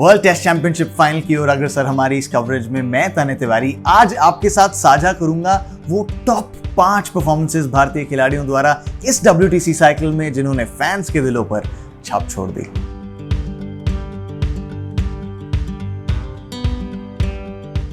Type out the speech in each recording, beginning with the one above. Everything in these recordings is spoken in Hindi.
वर्ल्ड टेस्ट चैंपियनशिप फाइनल की ओर अग्रसर हमारी इस कवरेज में मैं तने तिवारी आज आपके साथ साझा करूंगा वो टॉप 5 परफॉर्मेंसेस भारतीय खिलाड़ियों द्वारा इस WTC साइकिल में जिन्होंने फैंस के दिलों पर छाप छोड़ दी।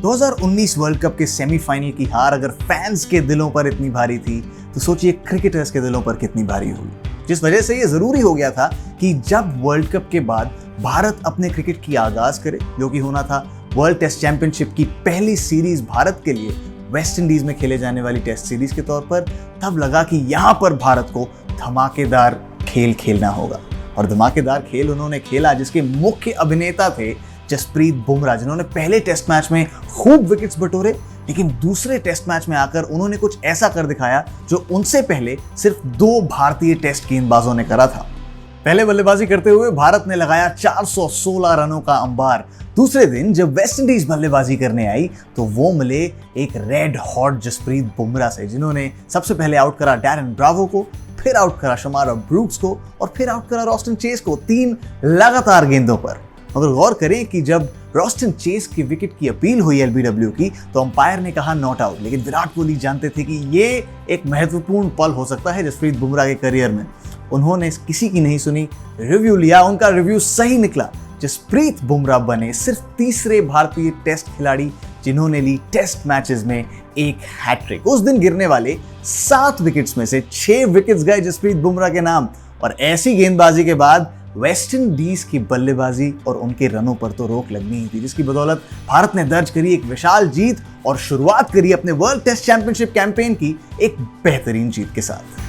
दो 2019 वर्ल्ड कप के सेमीफाइनल की हार अगर फैंस के दिलों पर इतनी भारी थी तो सोचिए क्रिकेटर्स के दिलों पर कितनी भारी होगी। जिस वजह से ये जरूरी हो गया था कि जब वर्ल्ड कप के बाद भारत अपने क्रिकेट की आगाज करे, जो कि होना था वर्ल्ड टेस्ट चैंपियनशिप की पहली सीरीज भारत के लिए वेस्ट इंडीज में खेले जाने वाली टेस्ट सीरीज के तौर पर, तब लगा कि यहां पर भारत को धमाकेदार खेल खेलना होगा। और धमाकेदार खेल उन्होंने खेला जिसके मुख्य अभिनेता थे जसप्रीत बुमराह, जिन्होंने पहले टेस्ट मैच में खूब विकेट्स बटोरे, लेकिन दूसरे टेस्ट मैच में आकर उन्होंने कुछ ऐसा कर दिखाया जो उनसे पहले सिर्फ 2 भारतीय टेस्ट गेंदबाजों ने करा था। पहले बल्लेबाजी करते हुए भारत ने लगाया 416 रनों का अंबार। दूसरे दिन जब वेस्ट इंडीज बल्लेबाजी करने आई तो वो मिले एक रेड हॉट जसप्रीत बुमराह से, जिन्होंने सबसे पहले आउट करा डैरेन ब्रावो को, फिर आउट करा शमारा ब्रूक्स को और फिर आउट करा रॉस्टन चेस को 3 लगातार गेंदों पर। अगर गौर करें कि जब रॉस्टन चेस की विकेट की अपील हुई LBW की तो अंपायर ने कहा नॉट आउट, लेकिन विराट कोहली जानते थे कि ये एक महत्वपूर्ण पल हो सकता है जसप्रीत बुमराह के करियर में। उन्होंने किसी की नहीं सुनी, रिव्यू लिया, उनका रिव्यू सही निकला। जसप्रीत बुमराह बने सिर्फ तीसरे भारतीय टेस्ट खिलाड़ी जिन्होंने ली टेस्ट मैचेस में एक हैट्रिक। उस दिन गिरने वाले 7 विकेट्स में से 6 विकेट्स गए जसप्रीत बुमराह के नाम। और ऐसी गेंदबाजी के बाद वेस्ट इंडीज की बल्लेबाजी और उनके रनों पर तो रोक लगनी ही थी, जिसकी बदौलत भारत ने दर्ज करी एक विशाल जीत और शुरुआत करी अपने वर्ल्ड टेस्ट चैंपियनशिप कैंपेन की एक बेहतरीन जीत के साथ।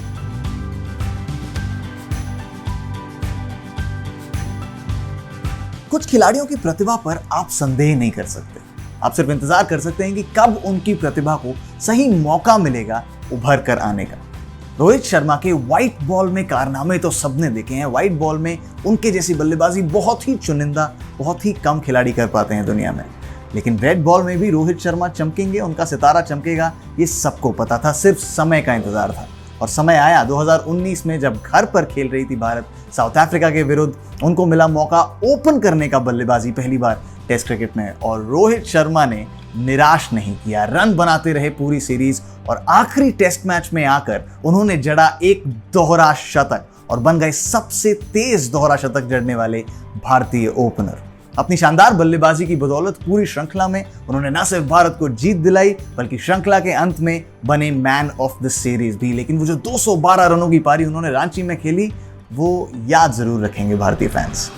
कुछ खिलाड़ियों की प्रतिभा पर आप संदेह नहीं कर सकते, आप सिर्फ इंतजार कर सकते हैं कि कब उनकी प्रतिभा को सही मौका मिलेगा उभर कर आने का। रोहित शर्मा के व्हाइट बॉल में कारनामे तो सबने देखे हैं। व्हाइट बॉल में उनके जैसी बल्लेबाजी बहुत ही चुनिंदा, बहुत ही कम खिलाड़ी कर पाते हैं दुनिया में, लेकिन रेड बॉल में भी रोहित शर्मा चमकेंगे, उनका सितारा चमकेगा, ये सबको पता था, सिर्फ समय का इंतजार था। और समय आया 2019 में जब घर पर खेल रही थी भारत साउथ अफ्रीका के विरुद्ध, उनको मिला मौका ओपन करने का बल्लेबाजी पहली बार टेस्ट क्रिकेट में, और रोहित शर्मा ने निराश नहीं किया, रन बनाते रहे पूरी सीरीज और आखिरी टेस्ट मैच में आकर उन्होंने जड़ा एक दोहरा शतक और बन गए सबसे तेज दोहरा शतक जड़ने वाले भारतीय ओपनर। अपनी शानदार बल्लेबाजी की बदौलत पूरी श्रृंखला में उन्होंने न सिर्फ भारत को जीत दिलाई बल्कि श्रृंखला के अंत में बने मैन ऑफ द सीरीज भी। लेकिन वो जो 212 रनों की पारी उन्होंने रांची में खेली वो याद जरूर रखेंगे भारतीय फैंस।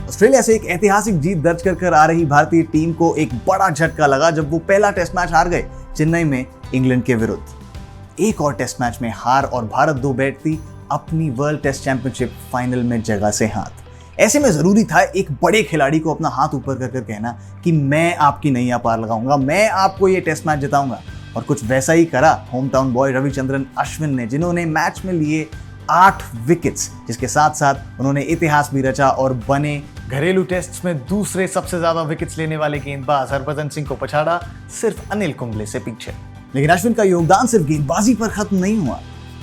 ऑस्ट्रेलिया से एक ऐतिहासिक जीत दर्ज कर आ रही भारतीय टीम को एक बड़ा झटका लगा जब वो पहला टेस्ट मैच हार गए चेन्नई में इंग्लैंड के विरुद्ध। एक और टेस्ट मैच में हार और भारत 2 बैठती अपनी वर्ल्ड टेस्ट चैंपियनशिप फाइनल में जगह से हाथ। ऐसे में जरूरी था एक बड़े खिलाड़ी को अपना हाथ ऊपर कर कहना कि मैं आपकी नैया पार लगाऊंगा, मैं आपको ये टेस्ट मैच जिताऊंगा। और कुछ वैसा ही करा home town boy Ravichandran Ashwin ने, जिन्होंने मैच में लिए 8 विकेट्स, जिसके साथ साथ उन्होंने इतिहास भी रचा और बने घरेलू टेस्ट में दूसरे सबसे ज्यादा विकेट्स लेने वाले गेंदबाज। हरभजन सिंह को पछाड़ा सिर्फ अनिल कुंबले से पीछे। लेकिन अश्विन का योगदान सिर्फ गेंदबाजी पर खत्म नहीं हुआ।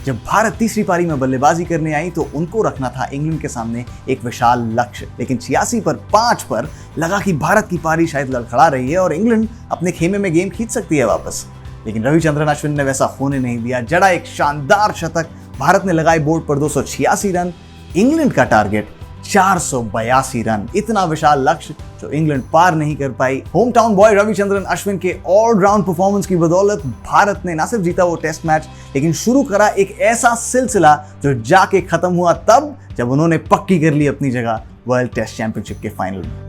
जब भारत तीसरी पारी में बल्लेबाजी करने आई तो उनको रखना था इंग्लैंड के सामने एक विशाल लक्ष्य, लेकिन 86 पर 5 पर लगा कि भारत की पारी शायद लड़खड़ा रही है और इंग्लैंड अपने खेमे में गेम खींच सकती है वापस। लेकिन रविचंद्रन अश्विन ने वैसा होने नहीं दिया, जड़ा एक शानदार शतक। भारत ने लगाए बोर्ड पर 286 रन, इंग्लैंड का टारगेट 482 रन। इतना विशाल लक्ष्य जो इंग्लैंड पार नहीं कर पाई। Home town boy Ravichandran Ashwin के ऑलराउंड परफॉर्मेंस की बदौलत भारत ने न सिर्फ जीता वो टेस्ट मैच, लेकिन शुरू करा एक ऐसा सिलसिला जो जाके खत्म हुआ तब जब उन्होंने पक्की कर ली अपनी जगह वर्ल्ड टेस्ट चैंपियनशिप के फाइनल में।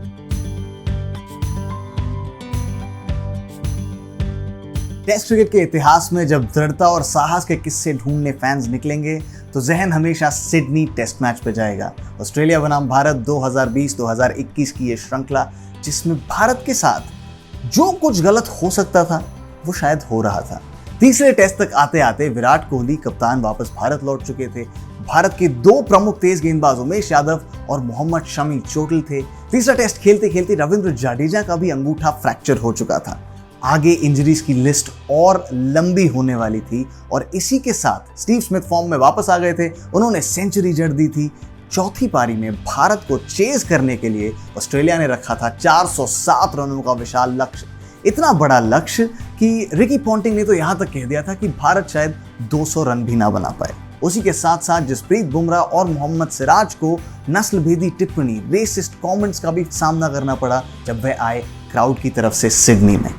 टेस्ट क्रिकेट के इतिहास में जब दृढ़ता और साहस के किस्से ढूंढने फैंस निकलेंगे तो जहन हमेशा सिडनी टेस्ट मैच पे जाएगा। ऑस्ट्रेलिया बनाम भारत 2020-2021 की ये श्रृंखला, जिसमें भारत के साथ जो कुछ गलत हो सकता था वो शायद हो रहा था। तीसरे टेस्ट तक आते आते विराट कोहली कप्तान वापस भारत लौट चुके थे। भारत के 2 प्रमुख तेज गेंदबाज उमेश यादव और मोहम्मद शमी चोटिल थे। तीसरा टेस्ट खेलते खेलते रविंद्र जडेजा का भी अंगूठा फ्रैक्चर हो चुका था। आगे इंजरीज की लिस्ट और लंबी होने वाली थी और इसी के साथ स्टीव स्मिथ फॉर्म में वापस आ गए थे। उन्होंने सेंचुरी जड़ दी थी। चौथी पारी में भारत को चेज करने के लिए ऑस्ट्रेलिया ने रखा था 407 रनों का विशाल लक्ष्य। इतना बड़ा लक्ष्य कि रिकी पॉन्टिंग ने तो यहां तक कह दिया था कि भारत शायद 200 रन भी ना बना पाए। उसी के साथ साथ जसप्रीत बुमराह और मोहम्मद सिराज को नस्लभेदी टिप्पणी, रेसिस्ट कमेंट्स का भी सामना करना पड़ा जब वह आए क्राउड की तरफ से सिडनी में।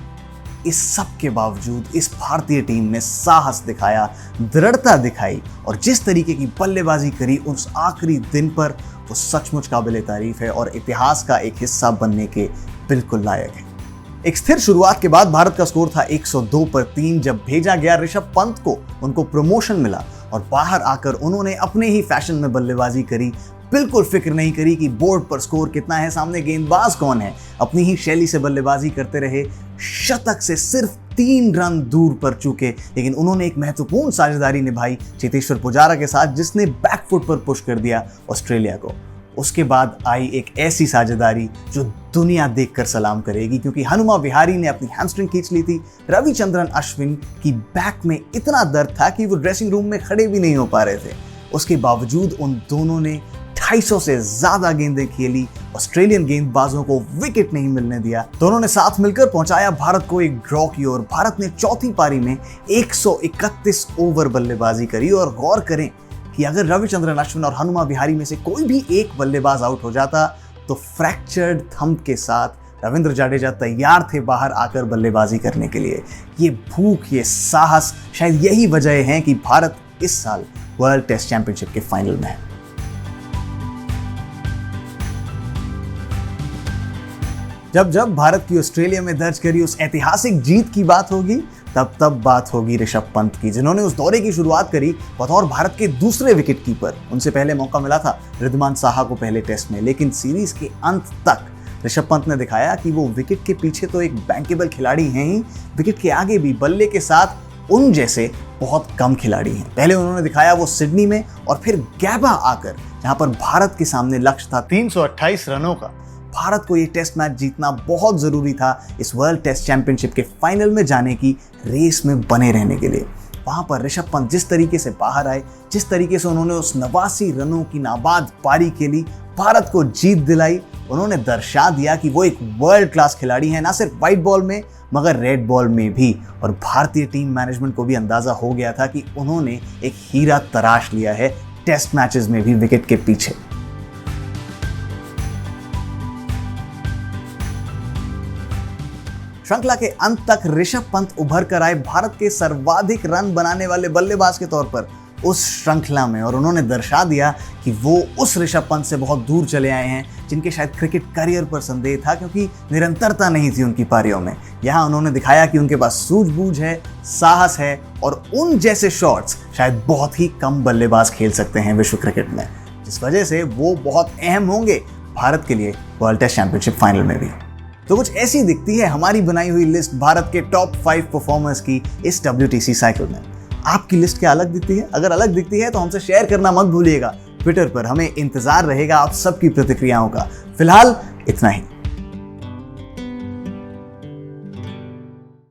इस सब के बावजूद इस भारतीय टीम ने साहस दिखाया, दृढ़ता दिखाई और जिस तरीके की बल्लेबाजी करी उस आखिरी दिन पर, वो सचमुच काबिले तारीफ है और इतिहास का एक हिस्सा बनने के बिल्कुल लायक है। एक स्थिर शुरुआत के बाद भारत का स्कोर था 102 पर 3 जब भेजा गया ऋषभ पंत को। उनको प्रमोशन मिला और बाहर आकर उन्होंने अपने ही फैशन में बल्लेबाजी करी। बिल्कुल फिक्र नहीं करी कि बोर्ड पर स्कोर कितना है, सामने गेंदबाज कौन है। अपनी ही शैली से बल्लेबाजी करते रहे। शतक से सिर्फ 3 रन दूर पर चूके, लेकिन उन्होंने एक महत्वपूर्ण साझेदारी निभाई चेतेश्वर पुजारा के साथ, जिसने बैकफुट पर पुश कर दिया ऑस्ट्रेलिया को। उसके बाद आई एक ऐसी साझेदारी जो दुनिया देखकर सलाम करेगी, क्योंकि हनुमा विहारी ने अपनी हैमस्ट्रिंग खींच ली थी। रविचंद्रन अश्विन की बैक में इतना दर्द था कि वो ड्रेसिंग रूम में खड़े भी नहीं हो पा रहे थे। उसके बावजूद उन दोनों ने 250 से ज्यादा गेंदें खेली। ऑस्ट्रेलियन गेंदबाजों को विकेट नहीं मिलने दिया। दोनों ने साथ मिलकर पहुंचाया भारत को एक ड्रॉ की ओर। भारत ने चौथी पारी में 131 ओवर बल्लेबाजी करी और गौर करें कि अगर रविचंद्रन अश्विन और हनुमा विहारी में से कोई भी एक बल्लेबाज आउट हो जाता तो फ्रैक्चर्ड थंब के साथ रविंद्र जाडेजा तैयार थे बाहर आकर बल्लेबाजी करने के लिए। ये भूख, ये साहस, शायद यही वजह है कि भारत इस साल वर्ल्ड टेस्ट चैंपियनशिप के फाइनल में है। जब भारत की ऑस्ट्रेलिया में दर्ज करी उस ऐतिहासिक जीत की बात होगी, तब बात होगी ऋषभ पंत की, जिन्होंने उस दौरे की शुरुआत करी बतौर भारत के दूसरे विकेट कीपर। उनसे पहले मौका मिला था रिद्धिमान साहा को पहले टेस्ट में, लेकिन सीरीज के अंत तक ऋषभ पंत ने दिखाया कि वो विकेट के पीछे तो एक बैंकेबल खिलाड़ी हैं ही, विकेट के आगे भी बल्ले के साथ उन जैसे बहुत कम खिलाड़ी हैं। पहले उन्होंने दिखाया वो सिडनी में और फिर गैबा आकर, जहां पर भारत के सामने लक्ष्य था 328 रनों का। भारत को ये टेस्ट मैच जीतना बहुत जरूरी था इस वर्ल्ड टेस्ट चैंपियनशिप के फाइनल में जाने की रेस में बने रहने के लिए। वहां पर ऋषभ पंत जिस तरीके से बाहर आए, जिस तरीके से उन्होंने उस 89 रनों की नाबाद पारी खेली, भारत को जीत दिलाई, उन्होंने दर्शा दिया कि वो एक वर्ल्ड क्लास खिलाड़ी हैं, ना सिर्फ व्हाइट बॉल में मगर रेड बॉल में भी। और भारतीय टीम मैनेजमेंट को भी अंदाजा हो गया था कि उन्होंने एक हीरा तराश लिया है टेस्ट मैचेस में भी विकेट के पीछे। श्रृंखला के अंत तक ऋषभ पंत उभर कर आए भारत के सर्वाधिक रन बनाने वाले बल्लेबाज के तौर पर उस श्रृंखला में, और उन्होंने दर्शा दिया कि वो उस ऋषभ पंत से बहुत दूर चले आए हैं जिनके शायद क्रिकेट करियर पर संदेह था, क्योंकि निरंतरता नहीं थी उनकी पारियों में। यहाँ उन्होंने दिखाया कि उनके पास सूझबूझ है, साहस है और उन जैसे शॉट्स शायद बहुत ही कम बल्लेबाज खेल सकते हैं विश्व क्रिकेट में, जिस वजह से वो बहुत अहम होंगे भारत के लिए वर्ल्ड टेस्ट चैंपियनशिप फाइनल में भी। तो कुछ ऐसी दिखती है हमारी बनाई हुई लिस्ट भारत के टॉप 5 परफॉर्मर्स की इस WTC साइकिल में। आपकी लिस्ट क्या अलग दिखती है? अगर अलग दिखती है तो हमसे शेयर करना मत भूलिएगा ट्विटर पर। हमें इंतजार रहेगा आप सबकी प्रतिक्रियाओं का। फिलहाल इतना ही।